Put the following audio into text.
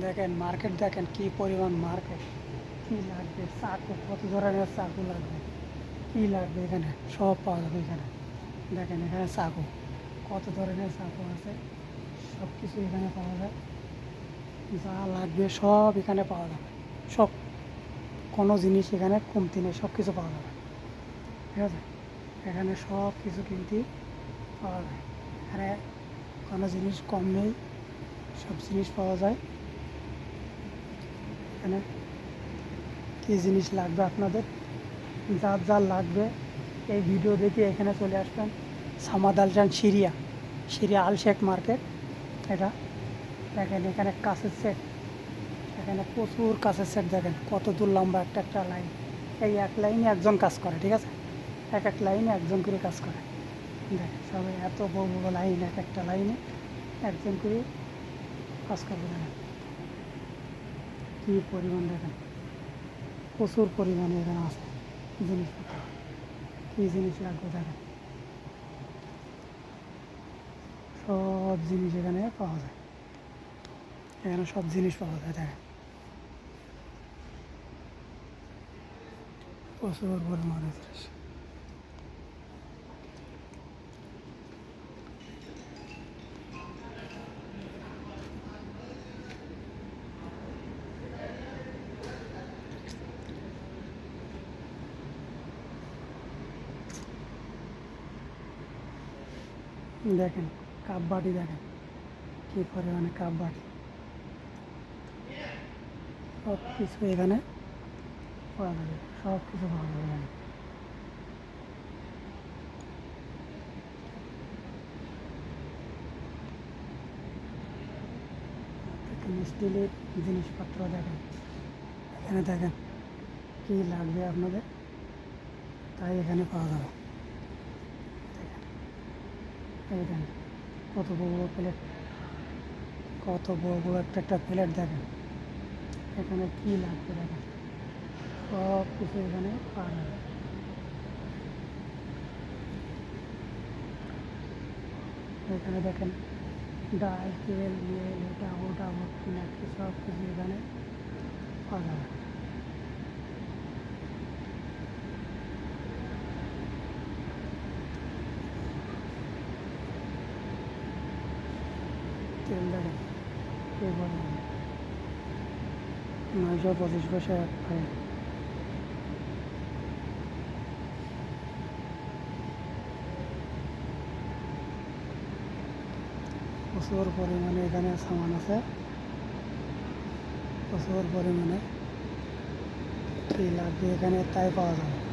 দেখেন মার্কেট, দেখেন কি পরিমাণ মার্কেট। কি লাগবে, চাকু, কত ধরনের চাকু লাগবে, কি লাগবে এখানে সব পাওয়া যাবে এখানে। দেখেন এখানে চাকু, কত ধরনের চাকু আছে, সব কিছু এখানে পাওয়া যায়। যা লাগবে সব এখানে পাওয়া যাবে, সব, কোনো জিনিস এখানে কমতি নেই, সব কিছু পাওয়া যাবে। ঠিক আছে, এখানে সব কিছু কিনতে পাওয়া যায়। এখানে কোনো জিনিস কম নেই, সব জিনিস পাওয়া যায় এখানে। কী জিনিস লাগবে আপনাদের, যার যার লাগবে এই ভিডিও দেখে এখানে চলে আসবেন। সামাদ আলজান সিরিয়া, সিরিয়া আল শেখ মার্কেট এটা। দেখেন এখানে কাছের সেট, এখানে প্রচুর কাছের সেট। দেখেন কত দূর লম্বা একটা একটা লাইন, এই এক লাইনে একজন কাজ করে। ঠিক আছে, এক এক লাইনে একজন করে কাজ করে। দেখেন সবাই এত বড় বড় লাইন, এক একটা লাইনে একজন করে কাজ করবে। দেখেন কী পরিমাণ, দেখেন প্রচুর পরিমাণে এখানে আছে জিনিসপত্র। কী জিনিস লাগবে দেখেন, সব জিনিস এখানে পাওয়া যায়। এখানে সব জিনিস পাওয়া যায়। দেখেন প্রচুর পরিমাণে জিনিস। দেখেন কাপ বাটি, দেখেন কী পরিমাণে কাপ বাটি, সব কিছু এখানে পাওয়া যাবে, সব কিছু পাওয়া যাবে এখানে। দেখেন স্টিলের জিনিসপত্র, দেখেন এখানে। দেখেন কী লাগবে আপনাদের, তাই এখানে পাওয়া যাবে। দেখেন এই দেখেন কত বড় বড় প্লেট, কত বড় বড় একটা একটা প্লেট। দেখেন এখানে কী লাগবে, দেখেন সব কিছু এখানে পাওয়া যাবে। এখানে দেখেন ডাল, তেল, মেল, এটা ওটা ভর্তি নাকি সব কিছু এখানে পাওয়া যাবে। তেল দেখেন কে বলে 925 পয়সা এক ভাই। প্রচুর পরিমাণে এখানে সামান আছে, প্রচুর পরিমাণে কী লাগবে এখানে তাই পাওয়া যাবে।